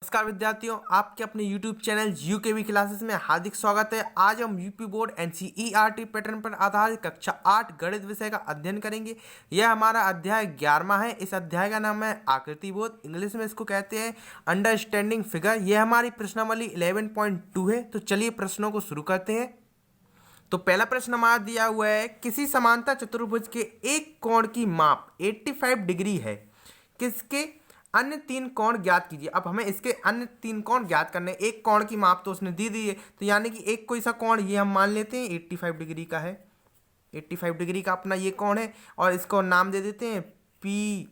नमस्कार विद्यार्थियों, आपके अपने YouTube चैनल UKV क्लासेस में हार्दिक स्वागत है। आज हम यूपी बोर्ड NCERT पैटर्न पर आधारित कक्षा 8 गणित विषय का अध्ययन करेंगे। यह हमारा अध्याय 11वां है। इस अध्याय का नाम है आकृति बोध, इंग्लिश में इसको कहते हैं अंडरस्टैंडिंग फिगर। यह हमारी प्रश्नावली 11.2 है। तो चलिए प्रश्नों को शुरू करते हैं। तो पहला प्रश्न हमारा दिया हुआ है, किसी समांतर चतुर्भुज के एक कोण की माप 85 डिग्री है, किसके अन्य तीन कोण ज्ञात कीजिए। अब हमें इसके अन्य तीन कोण ज्ञात करने। एक कोण की माप तो उसने दी है, तो यानी कि एक कोई सा कोण ये हम मान लेते हैं 85 डिग्री का है। 85 डिग्री का अपना ये कोण है और इसको नाम दे देते हैं PQR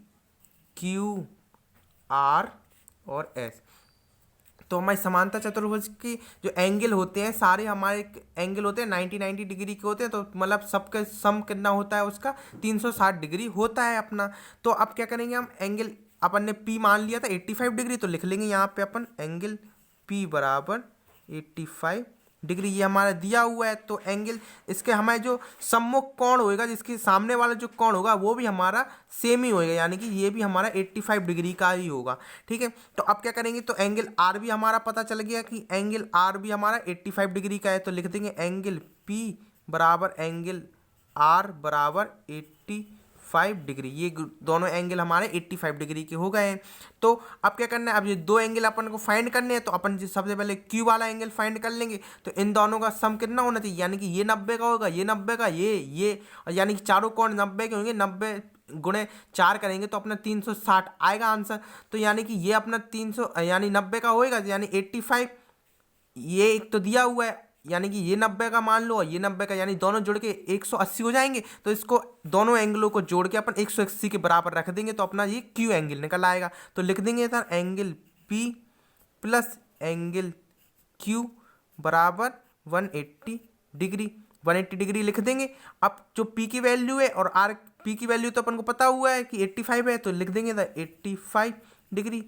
और S। तो हमारे समांतर चतुर्भुज की जो एंगल होते हैं, सारे हमारे एंगल होते हैं 90 डिग्री के होते हैं। तो मतलब सबका सम कितना होता है, उसका 360 डिग्री होता है अपना। तो अब क्या करेंगे, हम एंगल अपन ने P मान लिया था 85 डिग्री, तो लिख लेंगे यहाँ पे अपन एंगल P बराबर 85 डिग्री। ये हमारा दिया हुआ है। तो एंगल इसके हमारे जो सम्मुख कोण होएगा, जिसके सामने वाला जो कोण होगा वो भी हमारा सेम ही होएगा, यानी कि ये भी हमारा 85 डिग्री का ही होगा। ठीक है, तो अब क्या करेंगे, तो एंगल R भी हमारा पता चल गया कि एंगल R भी हमारा 85 डिग्री का है। तो लिख देंगे एंगल P बराबर एंगल R बराबर 85 डिग्री। ये दोनों एंगल हमारे 85 डिग्री के हो गए हैं। तो अब क्या करना है, अब ये दो एंगल अपन को फाइंड करने हैं। तो अपन सबसे पहले Q वाला एंगल फाइंड कर लेंगे। तो इन दोनों का सम कितना होना चाहिए, यानी कि ये 90 का होगा, ये 90 का, ये और यानी कि चारों कोण 90 के होंगे। 90 गुणे 4 करेंगे तो अपना 360 आएगा आंसर। तो यानी कि ये अपना 300 यानी 90 का होएगा, यानी 85 ये एक तो दिया हुआ है, यानी कि ये 90 का मान लो और ये 90 का, यानी दोनों जोड़ के 180 हो जाएंगे। तो इसको दोनों एंगलों को जोड़ के अपन 180 के बराबर रख देंगे, तो अपना ये Q एंगल निकल आएगा। तो लिख देंगे sir angle P plus angle Q बराबर 180 डिग्री। 180 डिग्री लिख देंगे। अब जो P की वैल्यू है और P की वैल्यू तो अपन को पता हुआ है कि 85 है, तो लिख देंगे 85 डिग्री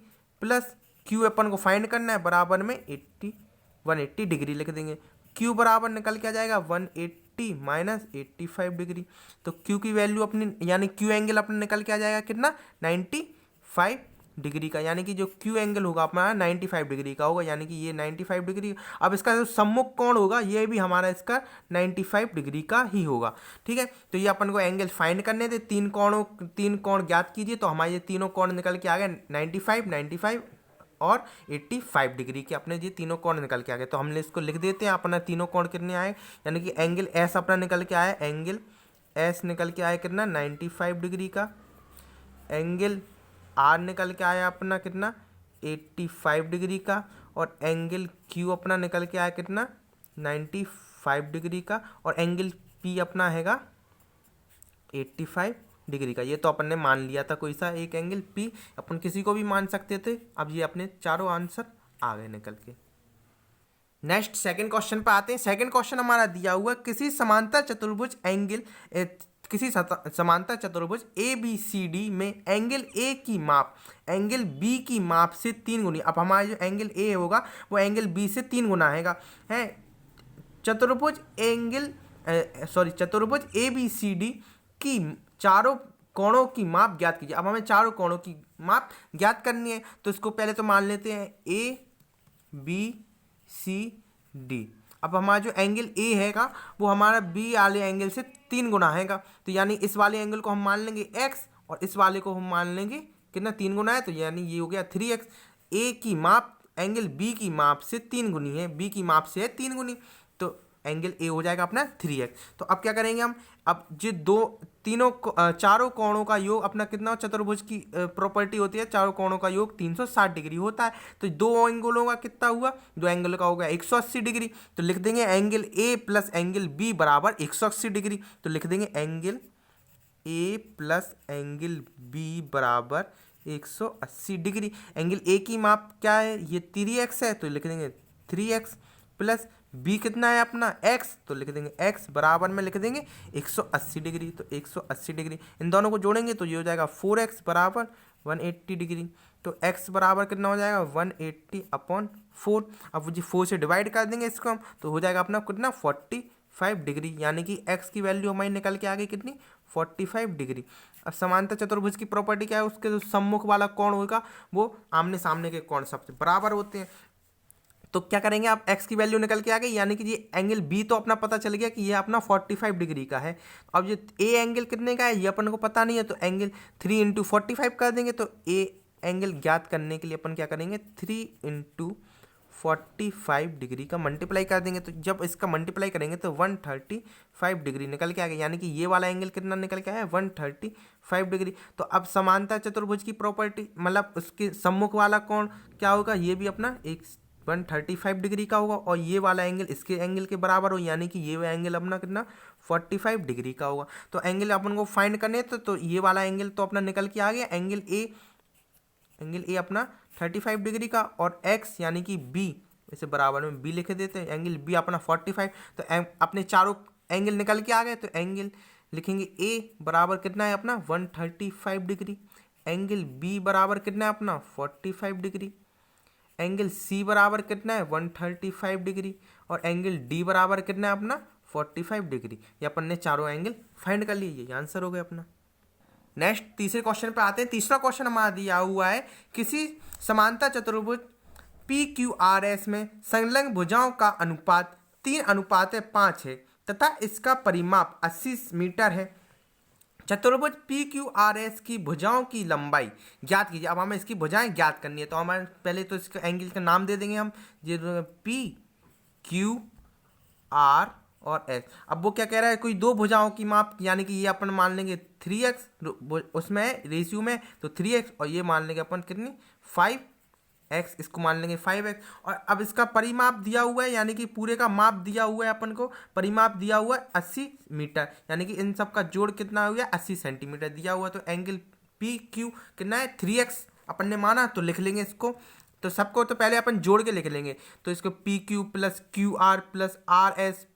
प्लस Q अपन को फाइंड करना है, बराबर में 180 डिग्री लिख देंगे। Q बराबर निकल के आ जाएगा 180 माइनस 85 डिग्री। तो Q की वैल्यू अपनी, यानी Q एंगल अपने निकल के आ जाएगा कितना, 95 डिग्री का। यानी कि जो Q एंगल होगा अपना 95 डिग्री का होगा, यानी कि ये 95 डिग्री। अब इसका जो सम्मुख कोण होगा ये भी हमारा इसका 95 डिग्री का ही होगा। ठीक है, तो ये अपन को एंगल फाइंड करने थे। तीन कोण ज्ञात कीजिए। तो हमारे ये तीनों कोण निकल के आ गए 95 और 85 डिग्री के अपने ये तीनों कोण निकल के आ गए। तो हमने इसको लिख देते हैं, अपना तीनों कोण कितने आए, यानी कि एंगल S अपना निकल के आया, एंगल S निकल के आया कितना 95 डिग्री का। एंगल R निकल के आया अपना कितना 85 डिग्री का। और एंगल Q अपना निकल के आया कितना 95 डिग्री का। और एंगल P अपना हैगा 85 डिग्री का। ये तो अपन ने मान लिया था कोई सा एक एंगल P, अपन किसी को भी मान सकते थे। अब ये अपने चारों आंसर आ गए निकल के। नेक्स्ट सेकंड क्वेश्चन पे आते हैं। सेकंड क्वेश्चन हमारा दिया हुआ, किसी समांतर चतुर्भुज समांतर चतुर्भुज ABCD में एंगल A की माप एंगल B की माप से 3 गुनी। अब हमारा जो एंगल A होगा वो एंगल B से 3 गुना है। चतुर्भुज ABCD की चारों कोणों की माप ज्ञात कीजिए। अब हमें चारों कोणों की माप ज्ञात करनी है। तो इसको पहले तो मान लेते हैं ABCD। अब हमारा जो एंगल A हैगा वो हमारा B वाले एंगल से 3 गुना हैगा। तो यानी इस वाले एंगल को हम मान लेंगे x और इस वाले को हम मान लेंगे कितना 3 गुना है, तो यानी ये हो गया 3x। A की माप एंगल B की माप से 3 गुनी है, B की माप से है 3 गुनी, तो एंगल A हो जाएगा अपना 3x। तो अब क्या करेंगे हम, अब जो चारों कोणों का योग अपना कितना, चतुर्भुज की प्रॉपर्टी होती है चारों कोणों का योग 360 डिग्री होता है। तो दो एंगलों का कितना हुआ, दो एंगल का होगा 180 डिग्री। तो लिख देंगे angle A plus angle B बराबर 180 डिग्री। तो लिख देंगे angle A plus angle B बराबर 180 डिग्री। एंगल A की माप क्या है, ये 3x है, तो लिख देंगे 3x प्लस B कितना है अपना x, तो लिख देंगे x बराबर में लिख देंगे 180 डिग्री। तो 180 डिग्री इन दोनों को जोड़ेंगे तो ये हो जाएगा 4x बराबर 180 डिग्री। तो x बराबर कितना हो जाएगा 180/4। अब जी 4 से डिवाइड कर देंगे इसको हम, तो हो जाएगा अपना कितना डिग्री, यानी कि एक्स की वैल्यू हमारी निकल के आ गई कितनी 45 डिग्री। अब समांतर चतुर्भुज की प्रॉपर्टी क्या है, उसके जो सम्मुख वाला कोण होगा वो आमने सामने के कोण सबसे बराबर होते हैं। तो क्या करेंगे, आप एक्स की वैल्यू निकल के आ गई, यानी कि ये एंगल बी तो अपना पता चल गया कि ये अपना 45 डिग्री का है। अब ये ए एंगल कितने का है ये अपन को पता नहीं है, तो एंगल 3 इंटू 45 कर देंगे। तो ए एंगल ज्ञात करने के लिए अपन क्या करेंगे, 3 इंटू 45 डिग्री का मल्टीप्लाई कर देंगे। तो जब इसका मल्टीप्लाई करेंगे तो 135 डिग्री निकल के आ गया, यानी कि ये वाला एंगल कितना निकल के आया 135 डिग्री। तो अब समांतर चतुर्भुज की प्रॉपर्टी मतलब उसके सम्मुख वाला कोण क्या होगा, ये भी अपना एक 135 डिग्री का होगा, और ये वाला एंगल इसके एंगल के बराबर हो, यानी कि ये एंगल अपना कितना 45 डिग्री का होगा। तो एंगल अपन को फाइंड करने तो ये वाला एंगल तो अपना निकल के आ गया, एंगल ए अपना 35 डिग्री का, और एक्स यानी कि बी इसे बराबर में बी लिख देते हैं, एंगल बी अपना 45। तो अपने चारों एंगल निकल के आ गए, तो एंगल लिखेंगे ए बराबर कितना है अपना 135 डिग्री, एंगल बी बराबर कितना है अपना 45 डिग्री, एंगल सी बराबर कितना है 135 डिग्री, और एंगल डी बराबर कितना है अपना 45 डिग्री। ये अपन ने चारों एंगल फाइंड कर लिए, ये आंसर हो गया अपना। नेक्स्ट तीसरे क्वेश्चन पे आते हैं। तीसरा क्वेश्चन हमारा दिया हुआ है, किसी समांतर चतुर्भुज PQRS में संलग्न भुजाओं का अनुपात 3:5 है तथा इसका परिमाप 80 मीटर है। चतुर्भुज PQRS की भुजाओं की लंबाई ज्ञात कीजिए। अब हमें इसकी भुजाएं ज्ञात करनी है, तो हमारे पहले तो इसका एंगल का नाम दे देंगे हम, ये PQR और S। अब वो क्या कह रहा है, कोई दो भुजाओं की माप, यानी कि ये अपन मान लेंगे 3x, उसमें रेशियो में तो 3x, और ये मान लेंगे अपन कितनी 5x, इसको मान लेंगे 5x। और अब इसका परिमाप दिया हुआ है, यानी कि पूरे का माप दिया हुआ है अपन को, परिमाप दिया हुआ है 80 मीटर, यानी कि इन सब का जोड़ कितना हो गया 80 सेंटीमीटर दिया हुआ है। तो एंगल PQ कितना है 3x अपन ने माना, तो लिख लेंगे इसको। तो सबको तो पहले अपन जोड़ के लिख लेंगे, तो इसको PQ plus QR plus RS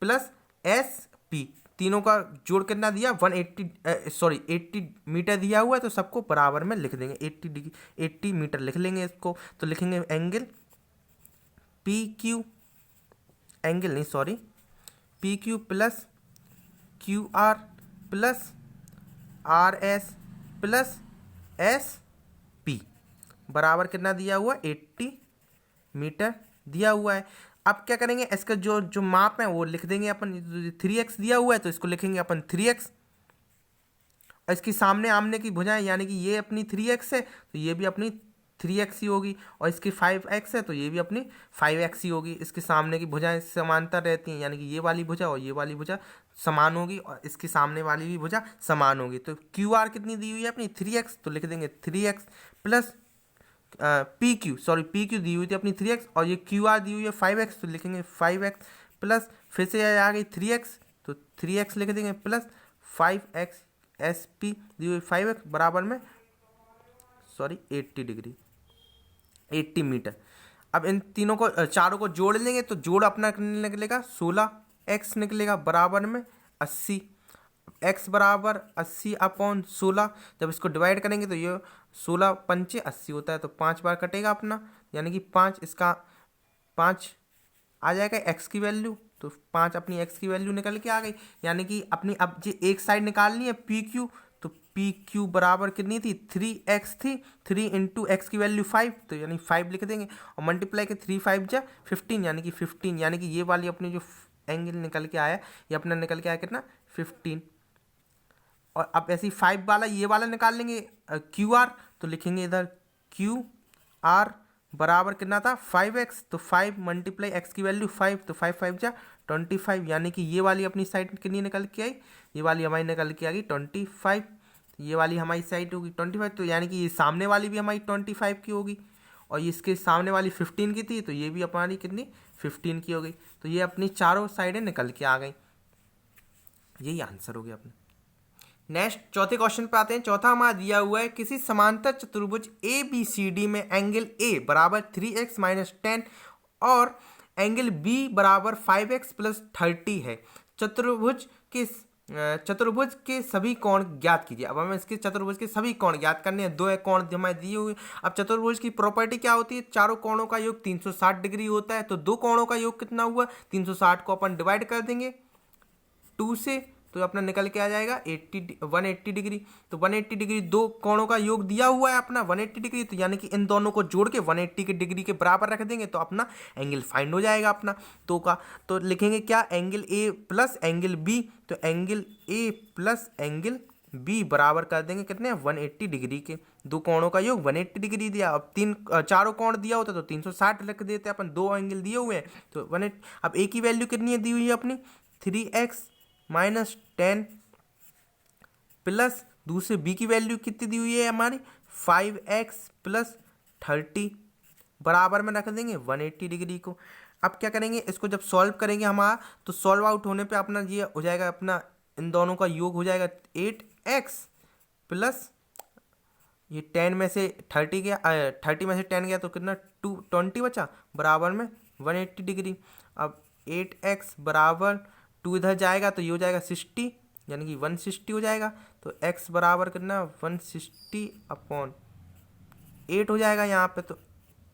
plus SP, तीनों का जोड़ कितना दिया 80 मीटर दिया हुआ है, तो सबको बराबर में लिख देंगे 80 मीटर लिख लेंगे इसको। तो लिखेंगे angle PQ plus QR plus RS plus SP बराबर कितना दिया हुआ 80 मीटर दिया हुआ है। अब क्या करेंगे, इसका जो माप है वो लिख देंगे अपन, 3x दिया हुआ है तो इसको लिखेंगे अपन 3x, और इसकी सामने आमने की भुजाएं, यानी कि ये अपनी 3x है तो ये भी अपनी 3x ही होगी, और इसकी 5x है तो ये भी अपनी 5x ही होगी। इसके सामने की भुजाएं समांतर रहती हैं, यानी कि ये वाली भुजा और ये वाली भुजा समान होगी, और इसकी सामने वाली भी भुजा समान होगी। तो QR कितनी दी हुई है अपनी 3x, तो लिख देंगे 3x प्लस PQ दी हुई थी अपनी 3x, और ये QR दी हुई है 5x, तो लिखेंगे 5x प्लस फिर से आ गई 3x, तो 3x लिख देंगे प्लस 5x SP दी हुई 5x बराबर में 80 डिग्री 80 मीटर। अब इन तीनों को चारों को जोड़ लेंगे, तो जोड़ अपना निकलेगा 16x निकलेगा बराबर में 80, x बराबर 80/16। जब इसको डिवाइड करेंगे तो ये 16 पंचे 80 होता है, तो 5 बार कटेगा अपना, यानी कि 5 इसका 5 आ जाएगा x की वैल्यू, तो 5 अपनी x की वैल्यू निकल के आ गई। यानी कि अपनी अब ये एक साइड निकालनी है PQ, तो PQ बराबर कितनी थी 3x थी, 3 इंटू एक्स की वैल्यू 5, तो यानी 5 लिख देंगे, और मल्टीप्लाई के 3 5 जा 15, यानी कि 15, यानी कि ये वाली अपनी जो एंगल निकल के आया ये अपना निकल के आया कितना 15। और अब ऐसे ही 5 वाला ये वाला निकाल लेंगे QR, तो लिखेंगे इधर QR बराबर कितना था 5x, तो 5 मल्टीप्लाई x की वैल्यू 5, तो 5 5 जा 25, यानी कि ये वाली अपनी साइड कितनी निकल के आई, ये वाली हमारी निकल के आ गई 25, ये वाली हमारी साइड होगी 25, तो यानी कि ये सामने वाली भी हमारी 25 की होगी, और ये इसके सामने वाली 15 की थी, तो ये भी हमारी कितनी 15 की हो गई। तो ये अपनी चारों साइडें निकल के आ गई, यही आंसर हो गया अपना। नेक्स्ट चौथे क्वेश्चन पे आते हैं। चौथा हमारा दिया हुआ है, किसी समांतर चतुर्भुज ABCD में एंगल A बराबर 3x माइनस 10 और एंगल B बराबर 5x प्लस 30 है। चतुर्भुज के चतुर्भुज के सभी कोण ज्ञात कीजिए। अब हमें इसके चतुर्भुज के सभी कोण ज्ञात करने हैं। दो कोण हमें दिए हुए। अब चतुर्भुज की प्रॉपर्टी क्या होती है? चारों कोणों का योग 360 डिग्री होता है। तो दो कोणों का योग कितना हुआ? 360 को अपन डिवाइड कर देंगे 2 से, तो अपना निकल के आ जाएगा 180 डिग्री। तो 180 डिग्री दो कोणों का योग दिया हुआ है अपना 180 डिग्री, तो यानी कि इन दोनों को जोड़ के 180 के डिग्री के बराबर रख देंगे तो अपना एंगल फाइंड हो जाएगा अपना तो का। तो लिखेंगे क्या? Angle A plus angle B. तो angle A plus angle B बराबर कर देंगे कितने? 180 डिग्री के। दो कोणों का योग 180 डिग्री दिया। अब चारों कोण दिया होता तो 360 रख देते अपन। दो एंगल दिए हुए हैं तो 180। अब ए की वैल्यू कितनी है दी हुई है अपनी? 3x माइनस 10 प्लस दूसरे बी की वैल्यू कितनी दी हुई है हमारी? 5x प्लस 30 बराबर में रख देंगे 180 डिग्री को। अब क्या करेंगे? इसको जब सॉल्व करेंगे हमारा, तो सॉल्व आउट होने पे अपना ये हो जाएगा, अपना इन दोनों का योग हो जाएगा 8x प्लस ये 10 में से 30 गया, 30 में से 10 गया तो कितना? 20 बचा बराबर में 180 डिग्री। अब 8x बराबर 2 इधर जाएगा तो ये हो जाएगा 60, यानी कि 160 हो जाएगा। तो x बराबर कितना? 160 अपॉन 8 हो जाएगा यहाँ पे। तो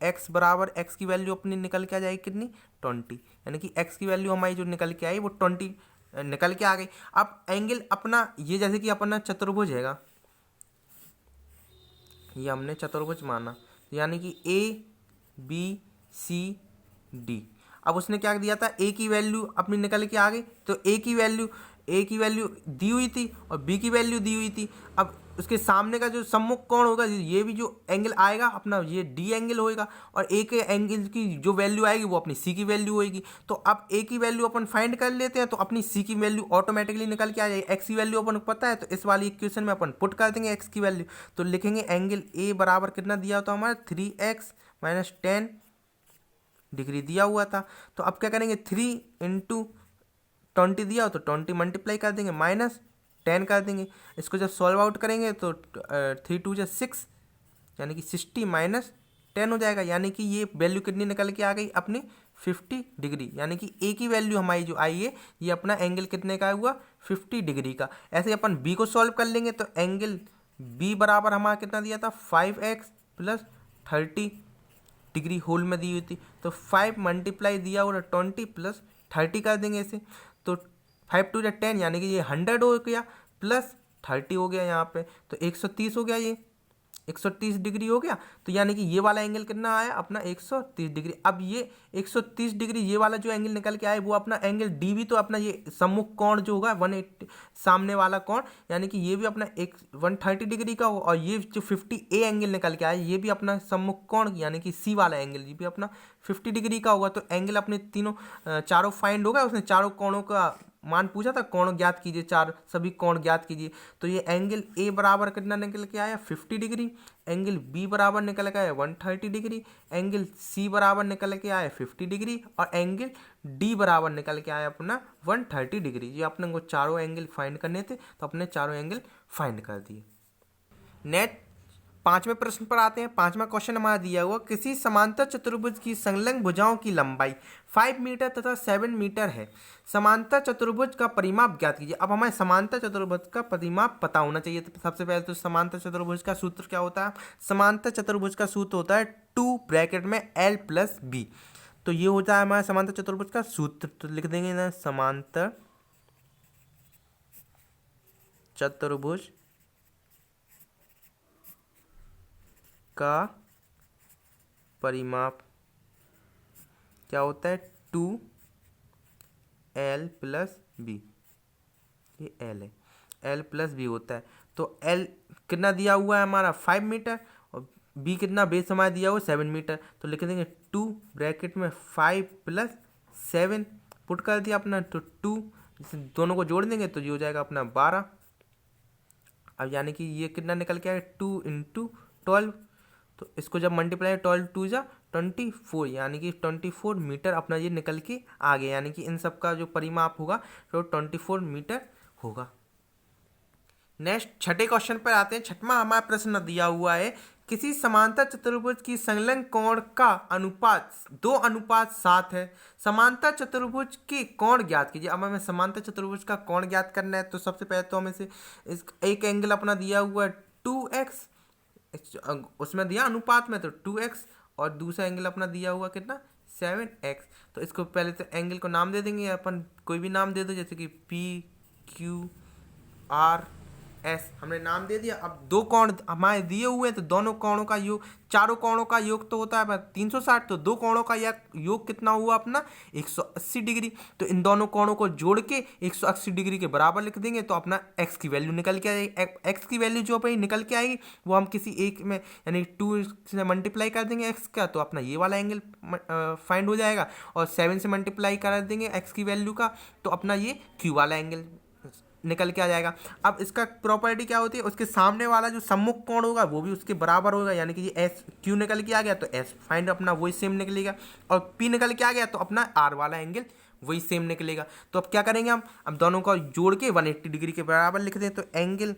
x बराबर x की वैल्यू अपनी निकल के आ जाएगी कितनी? 20, यानी कि x की वैल्यू हमारी जो निकल के आई वो 20 निकल के आ गई। अब एंगल अपना ये जैसे कि अपना चतुर्भुज हैगा, ये हमने चतुर्भुज माना, यानी कि ABCD। अब उसने क्या दिया था? ए की वैल्यू अपनी निकल के आ गई। तो ए की वैल्यू दी हुई थी और बी की वैल्यू दी हुई थी। अब उसके सामने का जो सम्मुख कोण होगा, ये भी जो एंगल आएगा अपना ये डी एंगल होएगा, और ए के एंगल की जो वैल्यू आएगी वो अपनी सी की वैल्यू होएगी। तो अब ए की वैल्यू अपन फाइंड कर लेते हैं, तो अपनी सी की वैल्यू ऑटोमेटिकली निकल के आ जाएगी। एक्स की वैल्यू अपन को पता है, तो इस वाली इक्वेशन में अपन पुट कर देंगे एक्स की वैल्यू। तो लिखेंगे एंगल ए बराबर कितना दिया होता हमारा? 3x माइनस 10 डिग्री दिया हुआ था। तो अब क्या करेंगे? 3 इंटू 20 दिया हो तो 20 मल्टीप्लाई कर देंगे, माइनस 10 कर देंगे। इसको जब सॉल्व आउट करेंगे तो 3 2 जा 6, यानी कि 60 माइनस 10 हो जाएगा, यानी कि ये वैल्यू कितनी निकल के आ गई अपनी? 50 डिग्री। यानी कि ए की वैल्यू हमारी जो आई है ये अपना एंगल कितने का हुआ? 50 डिग्री का। ऐसे ही अपन बी को सॉल्व कर लेंगे, तो एंगल बी बराबर हमारा कितना दिया था? 5x प्लस 30 डिग्री होल में दी हुई थी। तो 5 मल्टीप्लाई दिया और 20 प्लस 30 कर देंगे इसे। तो 5 2 10, यानी कि ये 100 हो गया प्लस 30 हो गया यहाँ पे, तो 130 हो गया, ये 130 डिग्री हो गया। तो यानी कि ये वाला एंगल कितना आया अपना? 130 डिग्री। अब ये 130 डिग्री ये वाला जो एंगल निकल के आए वो अपना एंगल डी भी तो अपना ये सम्मुख कोण जो होगा 180 सामने वाला कोण, यानी कि ये भी अपना 130 डिग्री का होगा। और ये जो 50 एंगल निकल के आए ये भी अपना सम्मुख कोण, यानी कि सी वाला एंगल ये भी अपना 50 डिग्री का होगा। तो एंगल अपने तीनों चारों फाइंड होगा। उसने चारों कोणों का मान पूछा था, कोण ज्ञात कीजिए, चार सभी कोण ज्ञात कीजिए। तो ये एंगल ए बराबर कितना निकल के आया? 50 डिग्री। एंगल बी बराबर निकल के आया 130 डिग्री। एंगल सी बराबर निकल के आया 50 डिग्री। और एंगल डी बराबर निकल के आया अपना 130 डिग्री। ये अपने को चारों एंगल फाइंड करने थे, तो अपने चारों एंगल फाइंड कर दिए। नेक्स्ट 5वें प्रश्न पर आते हैं। 5वां क्वेश्चन हमारा दिया हुआ, किसी समांतर चतुर्भुज की संलग्न भुजाओं की लंबाई 5 मीटर तथा 7 मीटर है। समांतर चतुर्भुज का परिमाप ज्ञात कीजिए। अब हमें समांतर चतुर्भुज का परिमाप पता होना चाहिए। तो सबसे पहले तो समांतर चतुर्भुज का सूत्र क्या होता है? समांतर चतुर्भुज का सूत्र होता है 2 ब्रैकेट में L प्लस B। तो ये होता है हमारा समांतर चतुर्भुज का सूत्र। तो लिख देंगे ना, समांतर चतुर्भुज का परिमाप क्या होता है? 2L plus B. ये L है, L प्लस बी होता है। तो L कितना दिया हुआ है हमारा? 5 मीटर, और B कितना बेस हमारा दिया हुआ है? 7 मीटर। तो लिख देंगे 2 ब्रैकेट में 5 प्लस 7 पुट कर दिया अपना। तो 2 दोनों को जोड़ देंगे तो ये हो जाएगा अपना 12। अब यानी कि ये कितना निकल के आएगा? 2 इंटू 12। तो इसको जब मल्टीप्लाई 12 2 जा 24, यानी कि 24 मीटर अपना ये निकल के आ गया। यानी कि इन सब का जो परिमाप होगा तो 24 मीटर होगा। नेक्स्ट 6ठे क्वेश्चन पर आते हैं। 6वां हमारा प्रश्न दिया हुआ है, किसी समांतर चतुर्भुज की संलग्न कोण का अनुपात 2:7 है। समांतर चतुर्भुज के कोण ज्ञात कीजिए। अब हमें समांतर चतुर्भुज का कोण ज्ञात करना है, तो सबसे पहले तो हमें से इस एक एंगल अपना दिया हुआ है 2x, उसमें दिया अनुपात में तो 2x, और दूसरा एंगल अपना दिया हुआ कितना 7x। तो इसको पहले तो एंगल को नाम दे देंगे अपन, कोई भी नाम दे दो, जैसे कि PQRS हमने नाम दे दिया। अब दो कोण हमारे दिए हुए हैं, तो दोनों कोणों का योग, चारों कोणों का योग तो होता है 360, तो दो कोणों का योग कितना हुआ अपना 180 डिग्री। तो इन दोनों कोणों को जोड़ के 180 डिग्री के बराबर लिख देंगे, तो अपना x की वैल्यू निकल के आएगी। x की वैल्यू जो अपनी निकल के आएगी वो हम किसी एक में यानी 2 से मल्टीप्लाई कर देंगे x का, तो अपना ये वाला एंगल फाइंड हो जाएगा, और 7 से मल्टीप्लाई कर देंगे x की वैल्यू का, तो अपना ये q वाला एंगल निकल के आ जाएगा। अब इसका प्रॉपर्टी क्या होती है, उसके सामने वाला जो सम्मुख कोण होगा वो भी उसके बराबर होगा, यानी कि ये एस क्यू निकल के आ गया तो एस फाइंड अपना वही सेम निकलेगा, और पी निकल के आ गया तो अपना आर वाला एंगल वही सेम निकलेगा। तो अब क्या करेंगे हम, अब दोनों को जोड़ के 180 डिग्री के बराबर लिख दें, तो angle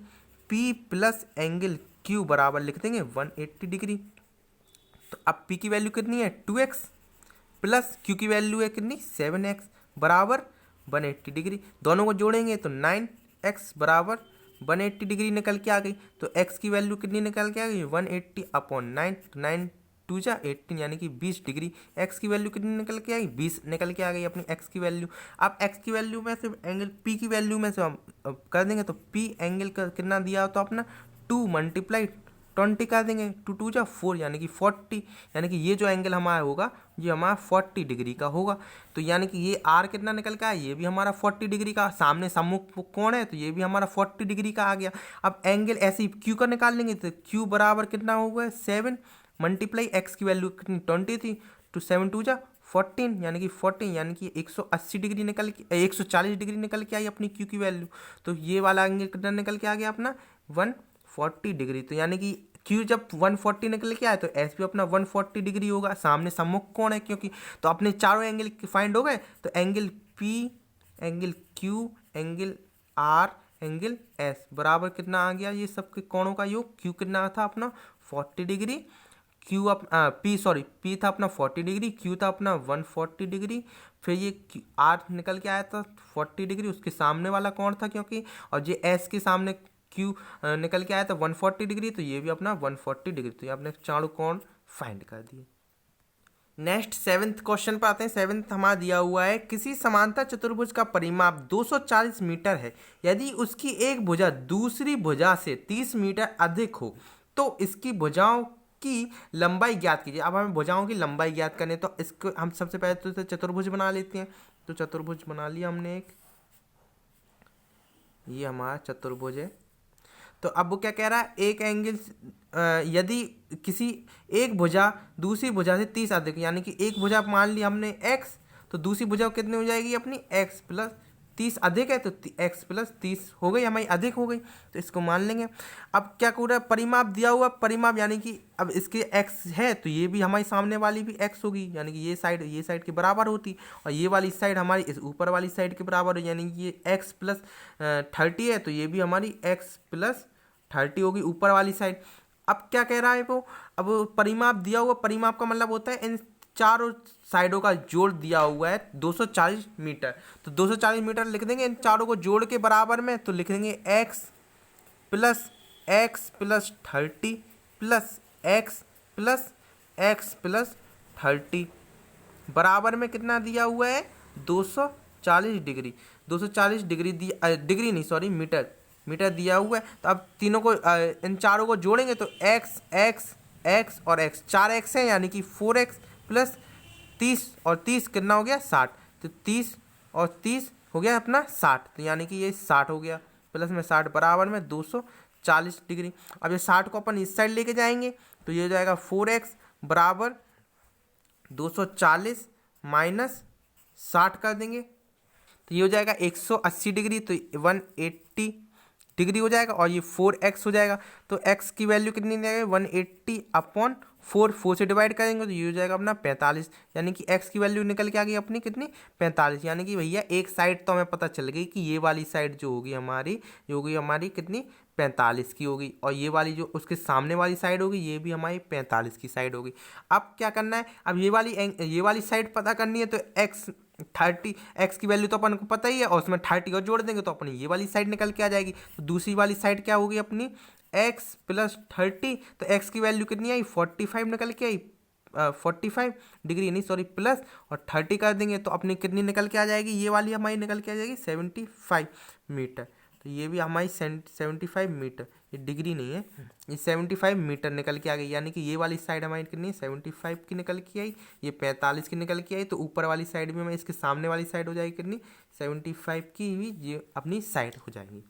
P plus angle Q बराबर लिख देंगे 180 डिग्री। तो अब पी की वैल्यू कितनी है 2x प्लस क्यू की वैल्यू है कितनी 7x बराबर 180 डिग्री। दोनों को जोड़ेंगे तो 9x बराबर 180 डिग्री निकल के आ गई। तो x की वैल्यू कितनी निकल के आ गई 180/9, तो 9 2 जा 18 यानी कि 20 डिग्री। x की वैल्यू कितनी निकल के आई 20 निकल के आ गई अपनी x की वैल्यू। अब x की वैल्यू में से एंगल p की वैल्यू में से हम कर देंगे, तो p एंगल का कितना दिया तो अपना 2 × 20 कर देंगे, 2 2 जा 4 यानी कि 40, यानी कि ये जो एंगल हमारा होगा ये हमारा 40 डिग्री का होगा। तो यानी कि ये आर कितना निकल का है, ये भी हमारा 40 डिग्री का, सामने सम्मुख कोण है तो ये भी हमारा 40 डिग्री का आ गया। अब एंगल ऐसे ही क्यू का निकाल लेंगे, तो क्यू बराबर कितना होगा 7 मल्टीप्लाई एक्स की वैल्यू कितनी 20 थी, तो 7 2 जा 14 यानी कि 14 यानी कि 180 डिग्री निकल के 140 डिग्री निकल के आई अपनी क्यू की वैल्यू। तो ये वाला एंगल कितना निकल के आ गया अपना 140 डिग्री। तो यानी कि क्यू जब 140 निकल के आए तो एस भी अपना 140 डिग्री होगा, सामने सम्मुख कोण है क्योंकि। तो अपने चारों एंगल फाइंड हो गए, तो angle P, angle Q, angle R, angle S बराबर कितना आ गया ये सबके कोणों का योग। क्यू कितना था अपना 40 डिग्री, क्यू पी था अपना 40 डिग्री, क्यू था अपना 140 डिग्री, फिर ये आर निकल के आया था 40 डिग्री, उसके सामने वाला कोण था क्योंकि, और ये एस के सामने क्यू निकल के आया था 140 डिग्री, तो ये भी अपना 140 डिग्री। तो ये अपने चारों कोण फाइंड कर दिए। नेक्स्ट 7th क्वेश्चन पर आते हैं। 7th हमारा दिया हुआ है, किसी समांतर चतुर्भुज का परिमाप 240 मीटर है, यदि उसकी एक भुजा दूसरी भुजा से 30 मीटर अधिक हो तो इसकी भुजाओं की लंबाई ज्ञात कीजिए। अब हमें भुजाओं की लंबाई ज्ञात करनी है, तो इसको हम सबसे पहले तो चतुर्भुज बना लेते हैं। तो चतुर्भुज बना लिया हमने एक, ये हमारा चतुर्भुज है। तो अब वो क्या कह रहा है, एक एंगल यदि किसी एक भुजा दूसरी भुजा से 30 अधिक, यानी कि एक भुजा मान ली हमने x, तो दूसरी भुजा कितनी हो जाएगी अपनी x प्लस 30 अधिक है, तो x प्लस 30 हो गई हमारी, अधिक हो गई, तो इसको मान लेंगे। अब क्या कर रहा है, परिमाप दिया हुआ परिमाप, यानी कि अब इसके x है तो ये भी हमारी सामने वाली भी x होगी, यानी कि ये साइड के बराबर होती, और ये वाली साइड हमारी इस ऊपर वाली साइड के बराबर हो, यानी कि ये x प्लस 30 है तो ये भी हमारी x प्लस 30 होगी ऊपर वाली साइड। अब क्या कह रहा है वो, अब परिमाप दिया हुआ, परिमाप का मतलब होता है इन चारों साइडों का जोड़ दिया हुआ है 240 मीटर, तो 240 मीटर लिख देंगे इन चारों को जोड़ के बराबर में, तो लिख देंगे x plus 30 plus x plus 30 बराबर में कितना दिया हुआ है 240 डिग्री। 240 डिग्री डिग्री नहीं सॉरी मीटर दिया हुआ है। तो अब तीनों को इन चारों को जोड़ेंगे तो x और x 4x है, यानी कि 4x प्लस 30 और 30 कितना हो गया 60, तो 30 और 30 हो गया अपना 60, तो यानी कि ये 60 हो गया, प्लस में 60 बराबर में 240 डिग्री। अब ये 60 को अपन इस साइड लेके जाएंगे तो ये हो जाएगा 4x बराबर 240 माइनस 60 कर देंगे, तो ये हो जाएगा 180 डिग्री, तो 180 डिग्री हो जाएगा, और ये 4x हो जाएगा, तो x की वैल्यू कितनी जाएगी 180/4 से डिवाइड करेंगे तो ये हो जाएगा अपना 45, यानी कि x की वैल्यू निकल के आ गई अपनी कितनी 45, यानी कि भैया एक साइड तो हमें पता चल गई कि ये वाली साइड जो होगी हमारी कितनी 45 की होगी, और ये वाली जो उसके सामने वाली साइड होगी ये भी हमारी 45 की साइड होगी। अब क्या करना है, अब ये वाली साइड पता करनी है, तो एक्स की वैल्यू तो अपन को पता ही है, और उसमें 30 और जोड़ देंगे तो अपनी ये वाली साइड निकल के आ जाएगी। तो दूसरी वाली साइड क्या होगी अपनी, एक्स प्लस 30, तो एक्स की वैल्यू कितनी आई, 45 निकल के आई, 45 डिग्री नहीं सॉरी प्लस, और 30 कर देंगे तो अपनी कितनी निकल के आ जाएगी, ये वाली हमारी निकल के आ जाएगी 75 मीटर। तो ये भी हमारी 75 मीटर, ये डिग्री नहीं है, ये 75 मीटर निकल के आ गई। यानी कि ये वाली साइड हमारी कितनी है, 75 की निकल के आई, ये 45 की निकल के आई, तो ऊपर वाली साइड भी हमें इसके सामने वाली साइड हो जाएगी कितनी, 75 की भी ये अपनी साइड हो जाएगी।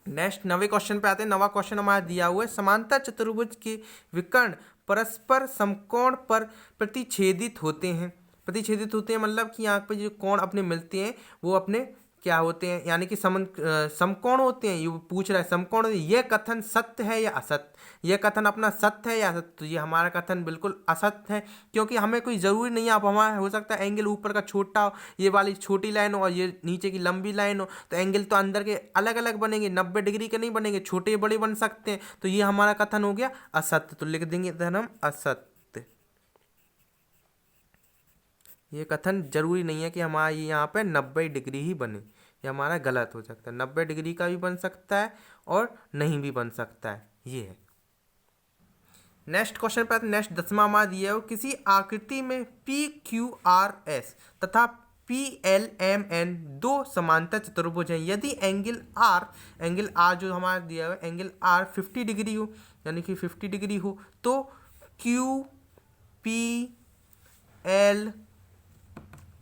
नेक्स्ट 9वें क्वेश्चन पे आते हैं। 9वां क्वेश्चन हमारा दिया हुआ है, समांतर चतुर्भुज के विकर्ण परस्पर समकोण पर प्रतिच्छेदित होते हैं। प्रतिच्छेदित होते हैं मतलब कि यहाँ पे जो कोण अपने मिलते हैं वो अपने क्या होते हैं, यानी कि समकोण होते हैं। ये पूछ रहा है समकोण, यह कथन सत्य है या असत्य, यह कथन अपना सत्य है या असत्य। तो ये हमारा कथन बिल्कुल असत्य है, क्योंकि हमें कोई ज़रूरी नहीं है। अब हमारा हो सकता है एंगल ऊपर का छोटा हो, ये वाली छोटी लाइन हो और ये नीचे की लंबी लाइन हो, तो एंगल तो अंदर के अलग अलग बनेंगे, 90 डिग्री के नहीं बनेंगे, छोटे बड़े बन सकते हैं। तो ये हमारा कथन हो गया असत्य, तो लिख देंगे इधर हम असत्य। ये कथन जरूरी नहीं है कि हमारा ये यहाँ पे 90 डिग्री ही बने, ये हमारा गलत हो सकता है। 90 डिग्री का भी बन सकता है और नहीं भी बन सकता है, ये है। नेक्स्ट क्वेश्चन पर नेक्स्ट 10वां हमारा दिया है, किसी आकृति में पी क्यू आर एस तथा पी एल एम एन दो समांतर चतुर्भुज हैं। यदि एंगल आर जो हमारा दिया हुआ है एंगल आर 50 डिग्री हो, यानी कि 50 डिग्री हो, तो क्यू पी एल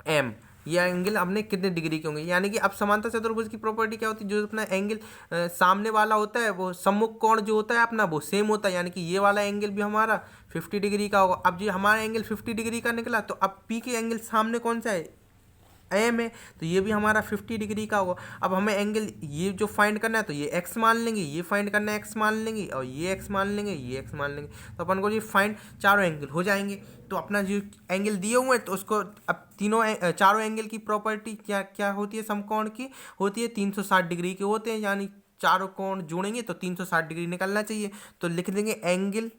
एम ये एंगल हमने कितने डिग्री के होंगे। यानी कि अब समांतर चतुर्भुज की प्रॉपर्टी क्या होती है, जो अपना एंगल सामने वाला होता है वो सम्मुख कोण जो होता है अपना वो सेम होता है। यानी कि ये वाला एंगल भी हमारा 50 डिग्री का होगा। अब जो हमारा एंगल 50 डिग्री का निकला, तो अब पी के एंगल सामने कौन सा है, एम है, तो ये भी हमारा 50 डिग्री का होगा। अब हमें एंगल ये जो फाइंड करना है, तो ये एक्स मान लेंगे, ये फाइंड करना है एक्स मान लेंगे, और ये एक्स मान लेंगे, ये एक्स मान लेंगे, तो अपन को ये फाइंड चारों एंगल हो जाएंगे। तो अपना जो एंगल दिए हुए हैं तो उसको अब चारों एंगल की प्रॉपर्टी क्या क्या होती है, समकोण की होती है 360 डिग्री के होते हैं। यानी चारों कोण जोड़ेंगे तो 360 डिग्री निकलना चाहिए। तो लिख देंगे एंगल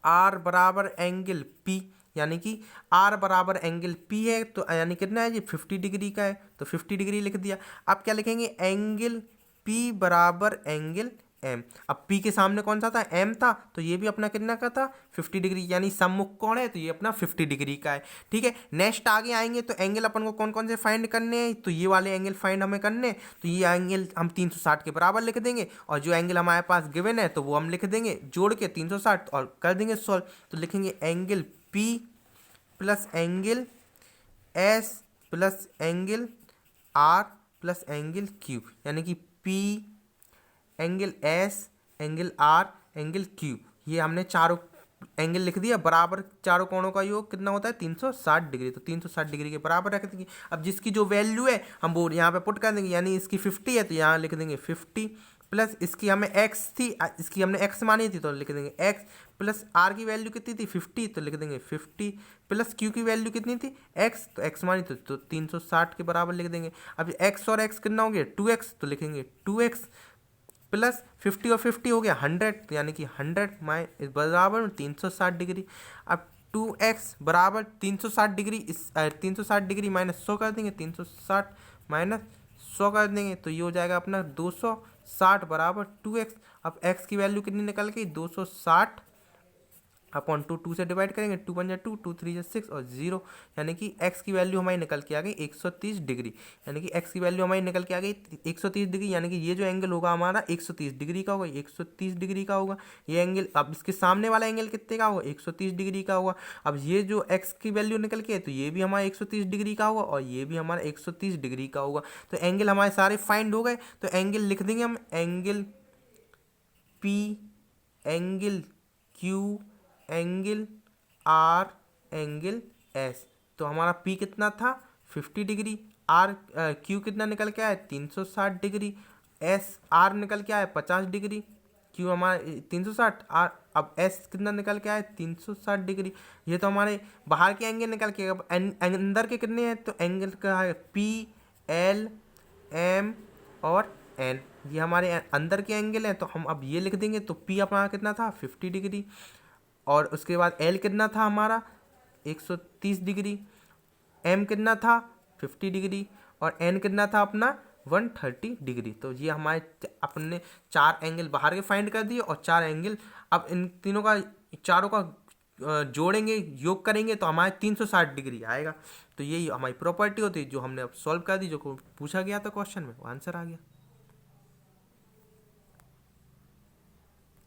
आर बराबर एंगल पी, यानी कि आर बराबर एंगल पी है, तो यानी कितना है, ये 50 डिग्री का है, तो 50 डिग्री लिख दिया। अब क्या लिखेंगे, एंगल पी बराबर एंगल एम। अब पी के सामने कौन सा था, एम था, तो ये भी अपना कितना का था, 50 डिग्री, यानी सम्मुख कोण है तो ये अपना 50 डिग्री का है। ठीक है, नेक्स्ट आगे आएंगे तो एंगल अपन को कौन कौन से फाइंड करने हैं, तो ये वाले एंगल फाइंड हमें करने हैं। तो ये एंगल हम 360 के बराबर लिख देंगे, और जो एंगल हमारे पास गिवन है तो वो हम लिख देंगे जोड़ के 360 और कर देंगे सॉल्व। तो लिखेंगे angle P plus angle S plus angle R plus angle Q, यानी कि P angle S angle R angle Q, ये हमने चारों एंगल लिख दिया। बराबर चारों कोणों का योग कितना होता है, 360 डिग्री, तो 360 डिग्री के बराबर रख देंगे। अब जिसकी जो वैल्यू है हम वो यहाँ पे पुट कर देंगे, यानी इसकी 50 है तो यहाँ लिख देंगे 50 प्लस इसकी हमें x थी, इसकी हमने x मानी थी तो लिख देंगे x प्लस r की वैल्यू कितनी थी 50, तो लिख देंगे 50 प्लस q की वैल्यू कितनी थी x, तो x मानी थी तो 360 के बराबर लिख देंगे। अब x और x कितना हो गया 2x, तो लिखेंगे 2x प्लस 50 और 50 हो गया 100, यानी कि 100 बराबर 360 डिग्री। अब 2x बराबर 360 डिग्री, इस 360 डिग्री माइनस 100 कर देंगे, 360 माइनस 100 कर देंगे तो ये हो जाएगा अपना 260 बराबर 2x। अब x की वैल्यू कितनी निकल गई 260 अपॉन 2 से डिवाइड करेंगे, 2 1 2 2 3 6 और 0, यानी कि x की वैल्यू हमारी निकल के आ गई 130 डिग्री। यानी कि x की वैल्यू हमारी निकल के आ गई 130 डिग्री, यानी कि ये जो एंगल होगा हमारा 130 डिग्री का होगा, 130 डिग्री का होगा ये एंगल। अब इसके सामने वाला एंगल कितने का होगा 130 डिग्री का होगा। अब ये जो x की वैल्यू निकल के है तो ये भी हमारा 130 डिग्री का होगा और ये भी हमारा 130 डिग्री का होगा। तो एंगल हमारे सारे फाइंड हो गए। तो एंगल लिख देंगे हम angle P angle Q angle R angle S. तो हमारा P कितना था 50 डिग्री, आर Q कितना निकल के आया 360 डिग्री, एस आर निकल के आया 50 डिग्री, Q हमारा 360 आर, अब S कितना निकल के आया 360 डिग्री। ये तो हमारे बाहर के एंगल निकल के, अब अंदर के कितने हैं तो एंगल का है P L M और N। ये हमारे अंदर के एंगल हैं, तो हम अब ये लिख देंगे। तो पी अपना कितना था 50 डिग्री, और उसके बाद एल कितना था हमारा 130 डिग्री, एम कितना था 50 डिग्री, और एन कितना था अपना 130 डिग्री। तो ये हमारे अपने 4 एंगल बाहर के फाइंड कर दिए, और 4 एंगल अब इन तीनों का चारों का जोड़ेंगे, योग करेंगे तो हमारे 360 डिग्री आएगा। तो यही हमारी प्रॉपर्टी होती है जो हमने अब सॉल्व कर दी, जो पूछा गया था क्वेश्चन में, वो आंसर आ गया।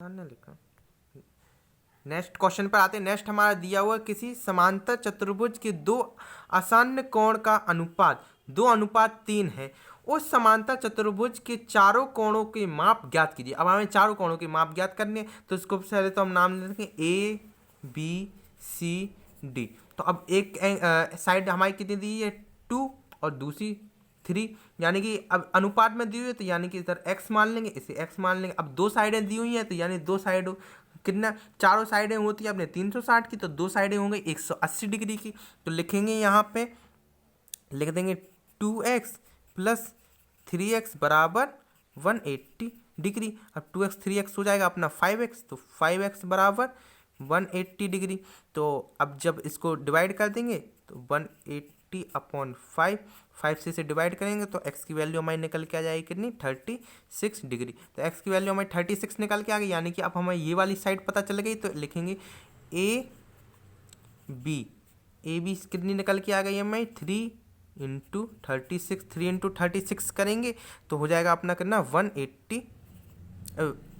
लिखा नेक्स्ट क्वेश्चन पर आते हैं। नेक्स्ट हमारा दिया हुआ किसी समांतर चतुर्भुज के दो आसन्न कोण का अनुपात 2:3 है। उस समांतर चतुर्भुज के चारों कोणों के माप ज्ञात कीजिए। अब हमें चारों कोणों के माप ज्ञात करने हैं, तो इसको पहले तो हम नाम ले रखें ए बी सी डी। तो अब एक साइड हमारी कितनी दी है 2 और दूसरी 3, यानी कि अब अनुपात में दी हुई है, तो यानी कि इधर x मान लेंगे, इसे x मान लेंगे। अब दो साइडें दी हुई हैं, तो यानी दो साइड कितना, चारों साइडें होती है अपने 360 की, तो दो साइडें होंगी 180 डिग्री की। तो लिखेंगे यहाँ पे, लिख देंगे 2x प्लस 3x बराबर 180 डिग्री। अब 2x 3x हो जाएगा अपना 5x, तो 5x बराबर 180 डिग्री। तो अब जब इसको डिवाइड कर देंगे तो 180 अपॉन 5 से इसे डिवाइड करेंगे तो x की वैल्यू हमारी निकल के आ जाएगी कितनी 36 डिग्री। तो x की वैल्यू हमारी 36 निकल के आ गई, यानी कि अब हमें ये वाली साइड पता चल गई। तो लिखेंगे ए बी कितनी निकल के आ गई हमारी 3 इंटू 36 करेंगे तो हो जाएगा अपना कितना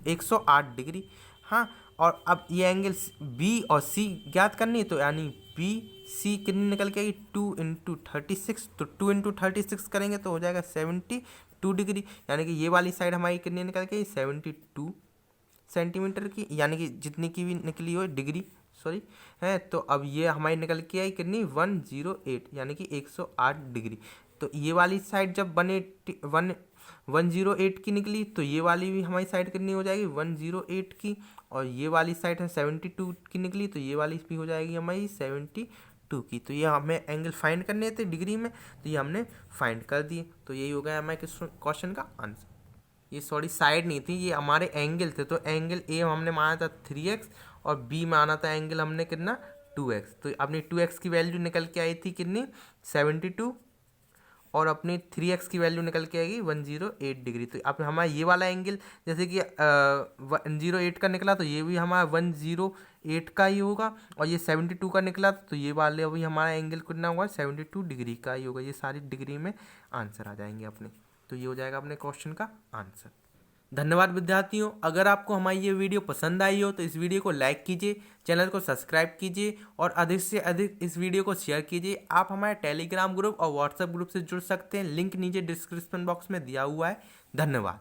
108 डिग्री। हाँ, और अब ये एंगल बी और सी ज्ञात करनी है, तो यानी बी सी कितनी निकल के आएगी 2 इंटू 36, तो 2 इंटू 36 करेंगे तो हो जाएगा 72 डिग्री। यानी कि ये वाली साइड हमारी कितनी निकल के आई 72 सेंटीमीटर की, यानी कि जितनी की भी निकली हो डिग्री सॉरी है। तो अब ये हमारी निकल के आई कितनी 108, यानी कि 108 डिग्री। तो ये वाली साइड जब 108 की निकली, तो ये वाली भी हमारी साइड कितनी हो जाएगी 108 की, और ये वाली साइड है 72 की निकली, तो ये वाली भी हो जाएगी हमारी 72 की। तो ये हमें एंगल फाइंड करने थे डिग्री में, तो ये हमने फाइंड कर दिए। तो यही हो गया हमारे क्वेश्चन का आंसर। ये सॉरी साइड नहीं थी, ये हमारे एंगल थे। तो एंगल ए हमने माना था 3x, और बी माना था एंगल हमने कितना 2x। तो अपनी 2x की वैल्यू निकल के आई थी कितनी 72, और अपनी 3x की वैल्यू निकल के आएगी 108 डिग्री। तो अब हमारा ये वाला एंगल जैसे कि 108 का निकला, तो ये भी हमारा 108 का ही होगा, और ये 72 का निकला, तो ये वाले अभी हमारा एंगल कितना होगा 72 डिग्री का ही होगा। ये सारी डिग्री में आंसर आ जाएंगे अपने। तो ये हो जाएगा अपने क्वेश्चन का आंसर। धन्यवाद विद्यार्थियों। अगर आपको हमारी ये वीडियो पसंद आई हो तो इस वीडियो को लाइक कीजिए, चैनल को सब्सक्राइब कीजिए, और अधिक से अधिक इस वीडियो को शेयर कीजिए। आप हमारे टेलीग्राम ग्रुप और व्हाट्सएप ग्रुप से जुड़ सकते हैं, लिंक नीचे डिस्क्रिप्शन बॉक्स में दिया हुआ है। धन्यवाद।